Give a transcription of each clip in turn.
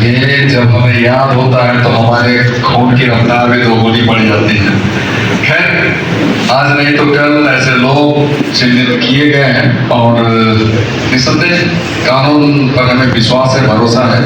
ये जब हमें याद होता है तो हमारे खून की रफ्तार भी दोगुनी बढ़ जाती है। खैर, आज नहीं तो कल ऐसे लोग चिन्हित किए गए हैं और निस्संदेह कानून पर हमें विश्वास है, भरोसा है।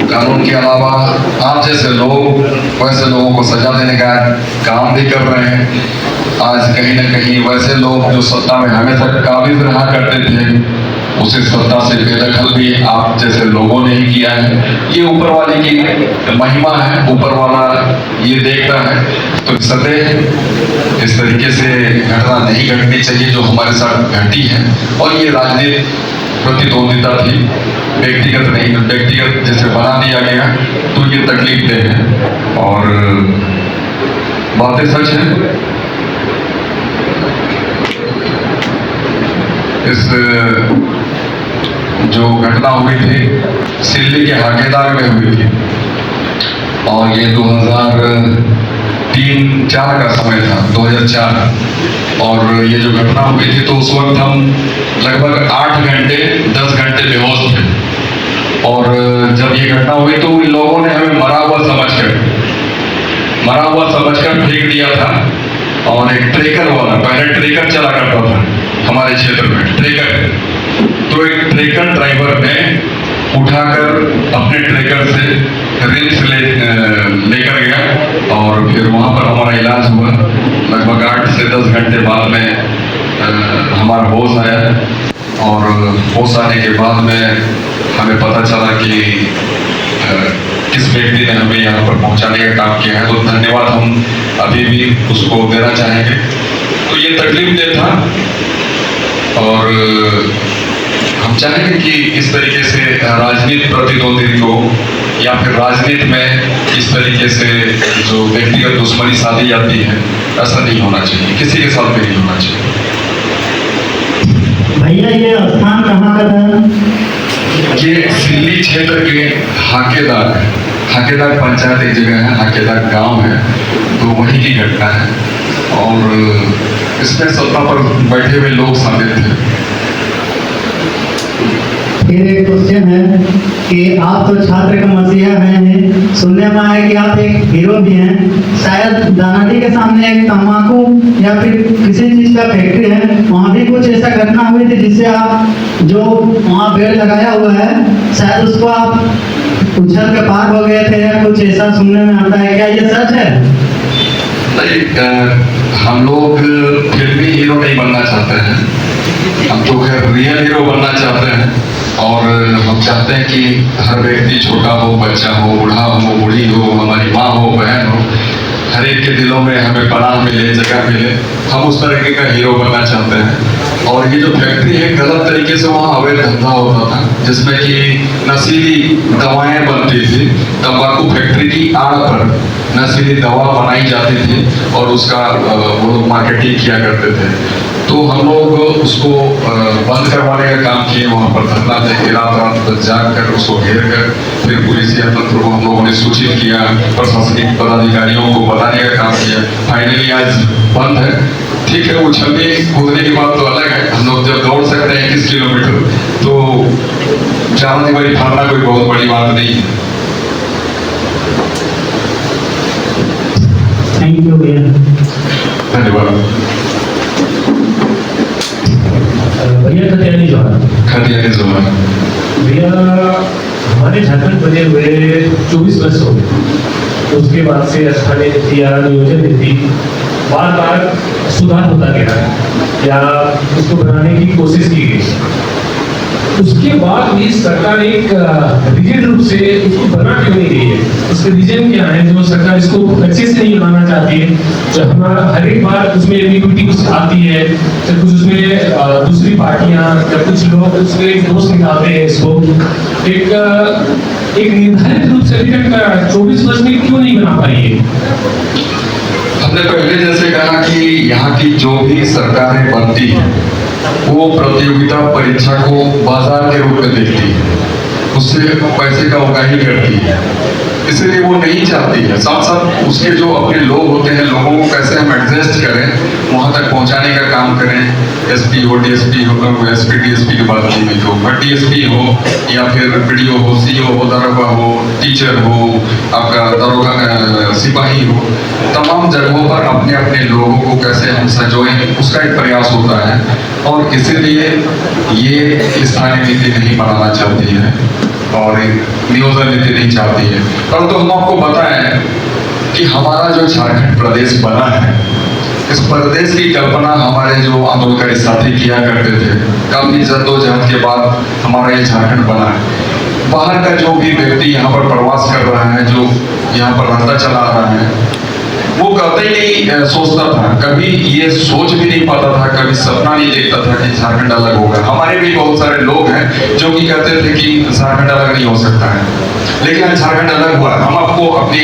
कानून के अलावा आप जैसे लोग वैसे लोगों को सजा देने का काम भी कर रहे हैं। आज कहीं ना कहीं वैसे लोग जो सत्ता में हमेशा काबिज रहा करते थे, उसे सत्ता से बेदखल भी आप जैसे लोगों ने ही किया है। ये ऊपर वाले की महिमा है, ऊपर वाला ये देखता है। तो सदैव इस तरीके से घटना नहीं घटनी चाहिए जो हमारे साथ घटी है। और ये राजनीतिक प्रतिद्वंदिता थी, व्यक्तिगत नहीं। व्यक्तिगत जैसे बना दिया गया तो ये तकलीफ दे है और बातें सच है। इस जो घटना हुई थी सिल्ली के हाकेदार में हुई थी और ये 2003-04 का समय था, 2004। और ये जो घटना हुई थी तो उस वक्त हम लगभग 8 घंटे 10 घंटे बेहोश थे। और जब ये घटना हुई तो इन लोगों ने हमें मरा हुआ समझकर फेंक दिया था। और एक ट्रेकर वाला, पहले ट्रेकर चला करता था हमारे क्षेत्र में, ट्रेकर। तो एक ट्रेकर ड्राइवर ने उठाकर अपने ट्रेकर से रिम्स लेकर गया और फिर वहाँ पर हमारा इलाज हुआ। लगभग 8 से 10 घंटे बाद में हमारा होश आया और होश आने के बाद में हमें पता चला कि किस व्यक्ति ने हमें यहाँ पर पहुँचाने का काम किया है। तो धन्यवाद हम अभी भी उसको देना चाहेंगे। तो ये तकलीफ दे था और हम चाहेंगे कि इस तरीके से राजनीतिक प्रतिद्वंदी को या फिर राजनीति में इस तरीके से जो व्यक्तिगत दुश्मनी साधी जाती है, ऐसा नहीं होना चाहिए, किसी के साथ भी नहीं होना चाहिए। भैया ये स्थान कहाँ का था? ये सिल्ली क्षेत्र के हाकेदार पंचायत एक जगह है, हाकेदार गांव है, तो वहीं की घटना है। और इसमें सत्ता पर बैठे हुए लोग शामिल थे। फिर एक क्वेश्चन है कि आप तो छात्र का मसीहा हैं, सुनने में आया कि आप एक हीरो भी हैं। शायद दानाडी के सामने एक तंबाकू या फिर किसी चीज का फैक्ट्री है, वहाँ भी कुछ ऐसा घटना हुई थी जिससे आप जो वहाँ पेड़ लगाया हुआ है शायद उसको आप उछल के पार हो गए थे या कुछ ऐसा सुनने में आता है, क्या ये सच है? नहीं, हम लोग फिल्मी हीरो नहीं बनना चाहते हैं, हम तो खैर रियल हीरो बनना चाहते हैं। और हम चाहते हैं कि हर व्यक्ति, छोटा हो, बच्चा हो, बूढ़ा हो, बूढ़ी हो, हमारी माँ हो, बहन हो, हर एक के दिलों में हमें पनाह मिले, जगह मिले। हम उस तरीके का हीरो बनना चाहते हैं। और ये जो फैक्ट्री है, गलत तरीके से वहाँ अवैध धंधा होता था जिसमें कि नशीली दवाएं बनती थी। तंबाकू फैक्ट्री की आड़ पर नशीली दवा बनाई जाती थी और उसका वो लोग मार्केटिंग किया करते थे। तो हम लोग उसको बंद करवाने का काम किए, वहाँ पर धरना देके रात जाकर उसको घेर कर फिर पुलिस या तंत्र को हम लोगों ने सूचित किया, प्रशासनिक पदाधिकारियों को बताने का काम किया। फाइनली आज बंद है। ठीक है, उछलने कूदने की बात तो अलग है। हम लोग जब दौड़ सकते हैं 21 किलोमीटर तो चार दीवारी फाड़ना कोई बहुत बड़ी बात नहीं है। थैंक यू भैया। धन्यवाद। भैया खतियानी जोहर। भैया हमारे झारखंड बने हुए 24 वर्ष हो गए। तो उसके बाद से स्थानीय नीति या नियोजन नीति बार बार सुधार होता गया या उसको बनाने की कोशिश की गई। उसके बाद भी सरकार एक रिजिड रूप से उसको बना क्यों नहीं रही है? उसके रीजन क्या है जो सरकार इसको अच्छे से नहीं बनाना चाहती है? जो हमारा हर एक बार उसमें एम्बिग्युइटी कुछ आती है, जब कुछ उसमें दूसरी पार्टियां या कुछ लोग उसमें दोष निकालते हैं इसको। एक निर्धारित रूप से अभी तक 24 वर्ष में क्यों नहीं बना पाई है? हमने पहले जैसे कहा कि यहाँ की जो भी सरकारें बनती है वो प्रतियोगिता परीक्षा को बाजार के रूप में देखती है, उससे पैसे का उगाही करती है। इसीलिए वो नहीं चाहती है। साथ साथ उसके जो अपने लोग होते हैं, लोगों को कैसे हम एडजस्ट करें, वहां तक पहुंचाने का काम करें। एसपी हो, डीएसपी हो, एसपी डीएसपी की बात नहीं हो, बट डीएसपी हो या फिर पीडीओ हो, सीओ हो, दरोगा हो, टीचर हो, आपका दरोगा सिपाही हो, तमाम जगहों पर अपने अपने लोगों को कैसे हम संजोएं, उसका एक प्रयास होता है। और इसीलिए ये स्थानीय नीति नहीं बनाना चाहती है और नियोजन नीति नहीं चाहती है। परंतु हम आपको बताएं कि हमारा जो झारखंड प्रदेश बना है, इस प्रदेश की कल्पना हमारे जो आंदोलनकारी साथी किया करते थे। काफी जद्दोजहद के बाद हमारा ये झारखंड बना है। बाहर का जो भी व्यक्ति यहाँ पर प्रवास कर रहा है, जो यहाँ पर रास्ता चला रहा है, वो कभी नहीं सोचता था, कभी ये सोच भी नहीं पाता था, कभी सपना नहीं देखता था कि झारखंड अलग होगा। हमारे भी बहुत सारे लोग हैं जो कि कहते थे कि झारखंड अलग नहीं हो सकता है, लेकिन आज झारखंड अलग हुआ। हम आपको अपनी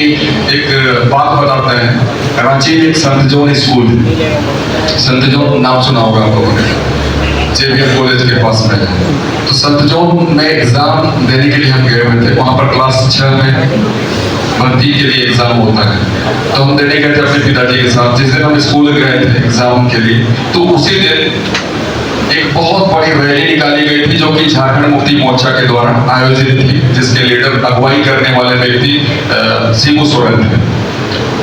एक बात बताते हैं। रांची में एक संत जोन स्कूल है, संत जोन नाम सुना होगा आप लोगों ने, जेवियर कॉलेज के पास में है। तो संत जोन में एग्जाम देने के लिए हम गए हुए थे। वहां पर क्लास 6 में भर्ती के लिए एग्जाम होता है, तो हम देने गए थे अपने पिताजी के साथ। जिस दिन हम स्कूल गए थे एग्जाम के लिए, तो उसी दिन एक बहुत बड़ी रैली निकाली गई थी, जो कि झारखंड मुक्ति मोर्चा के द्वारा आयोजित थी, जिसके लीडर अगुवाई करने वाले व्यक्ति शिबू सोरेन थे।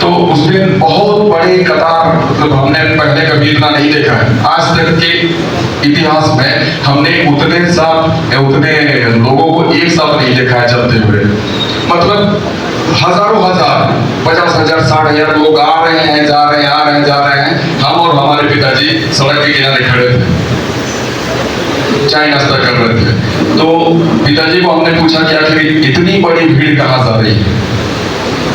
तो उस दिन बहुत बड़ी कतार, मतलब हमने पहले कभी इतना नहीं देखा है। आज तक के इतिहास में हमने उतने लोगों को एक साथ नहीं देखा है चलते हुए। मतलब हजारों हजार, 50,000, 60,000 लोग आ रहे हैं, जा रहे हैं, आ रहे हैं, जा रहे हैं। हम और हमारे पिताजी सड़क के किनारे खड़े थे, चाय नाश्ता कर रहे थे। तो पिताजी को हमने पूछा कि आखिर इतनी बड़ी भीड़ कहाँ जा रही है?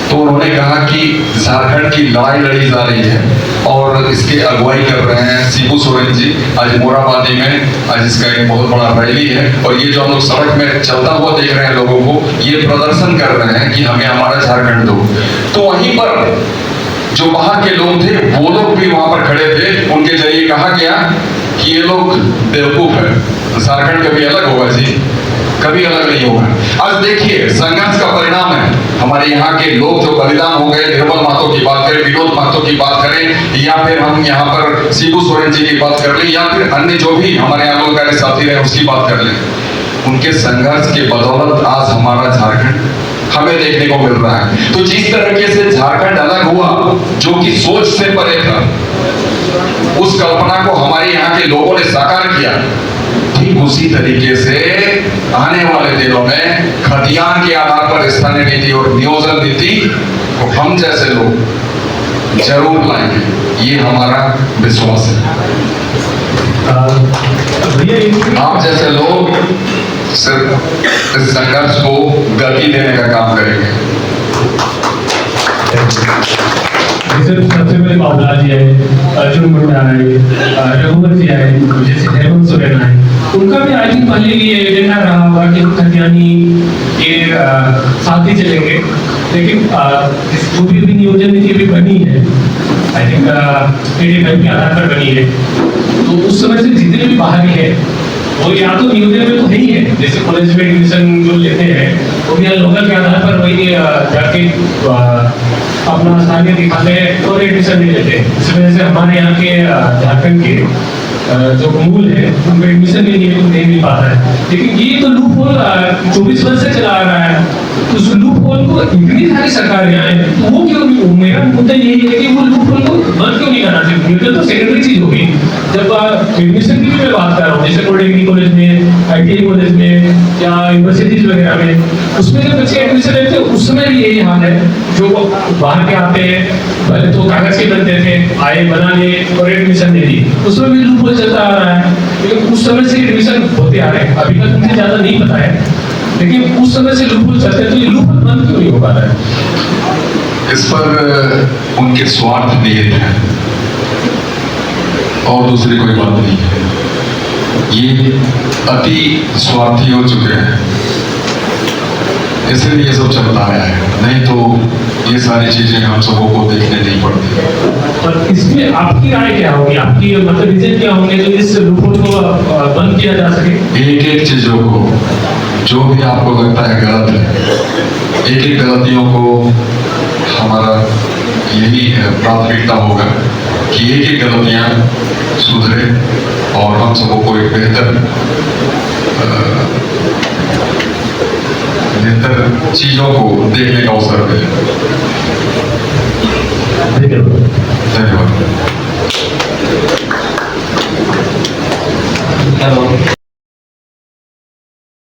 तो उन्होंने कहा कि झारखंड की लड़ाई लड़ी जा रही है और इसके अगुवाई कर रहे हैं शिबू सोरेन जी। आज मोराबादी में आज इसका एक बहुत बड़ा रैली है, और ये जो हम लोग सड़क में चलता हुआ देख रहे हैं लोगों को, ये प्रदर्शन कर रहे हैं कि हमें हमारा झारखंड दो। तो वहीं पर जो बाहर के लोग थे, वो लोग भी वहां पर खड़े थे। उनके जरिए कहा गया कि ये लोग बेवकूफ है, झारखंड कभी अलग होगा जी, कभी अलग नहीं होगा। आज देखिए संघर्ष का परिणाम है। हमारे यहाँ के लोग जो बलिदान हो गए, निर्मल महतो की बात करें, विनोद महतो की बात करें, या फिर हम यहाँ पर शिबू सोरेन जी की बात कर लें, या फिर अन्य जो भी हमारे आंदोलनकारी साथी रहे उसकी बात कर लें, उनके संघर्ष के बदौलत आज हमारा झारखंड हमें देखने को मिल रहा है। तो जिस तरीके से झारखंड अलग हुआ, जो कि सोच से परे था, उस कल्पना को हमारे यहाँ के लोगों ने साकार किया, ठीक उसी तरीके से आने वाले दिनों में खतियान के आधार पर स्थानीय नीति और नियोजन नीति को हम जैसे लोग जरूर लाएंगे, ये हमारा विश्वास है। आप जैसे लोग सिर्फ इस संघर्ष को गति देने का काम करेंगे। सबसे पहले बाबला जी आए, अर्जुन मुंडा आए, रघुवर जी आए, जैसे हेमंत सोरेन आए, उनका भी आई थिंक पहले ये एजेंडा रहा होगा कि खतियानी के साथ ही चलेंगे। लेकिन जो भी नियोजन नीति भी बनी है, आई थिंक PDFI के आधार पर बनी है, तो उस समय से जितने भी बाहरी है वो या तो नियोजन में तो है ही है, जैसे कॉलेज में एडमिशन जो लेते हैं वो भी लोकल के आधार पर वही जाके अपना स्थानीय दिखाते हैं और एडमिशन नहीं लेते। इस वजह से हमारे यहाँ के झारखंड के जो मूल है उनको एडमिशन नहीं मिल पाता है। लेकिन ये तो लूप होल 24 वर्ष से चला आ रहा है, तो उस लूप होल को इतनी सारी सरकारें आए, तो वो क्यों, मेरा मुद्दा यही है कि वो लूप होल को बंद क्यों नहीं करना चाहिए। नियोजन तो सेकेंडरी चीज होगी। जब एडमिशन की मैं बात कर रहा हूँ, जैसे पॉलिटेक्निक कॉलेज में, ITI कॉलेज में या यूनिवर्सिटीज वगैरह में, उसमें जब बच्चे एडमिशन लेते हैं उस समय भी यही हाल है। जो बाहर के आते हैं, पहले तो कागज के बनते थे, आए बना लिए और एडमिशन दे दी, उसमें भी लूप होल चलता आ रहा है। लेकिन उस समय से एडमिशन होते आ रहे हैं, अभी तक मुझे ज्यादा नहीं पता है, लेकिन उस समय से लूप होल चलते हैं, तो ये लूप होल बंद क्यों नहीं हो पा रहा है? इस पर उनके स्वार्थ निहित है और दूसरी कोई बात नहीं है। ये अति स्वार्थी हो चुके हैं, इसलिए ये सब चलता आया है, नहीं तो ये सारी चीजें हम सबों को देखने नहीं पड़ती। और इसमें आपकी राय क्या होगी, आपकी मतलब रीजन क्या होंगे जो इस लूपहोल को बंद किया जा सके? एक एक चीजों को, जो भी आपको लगता है गलत है, एक एक गलतियों को हमारा यही प्राथमिकता होगा कि एक एक गलतियां सुधरे और हम सबों को एक बेहतर चीजों को देखने का अवसर मिले। धन्यवाद। धन्यवाद। हेलो।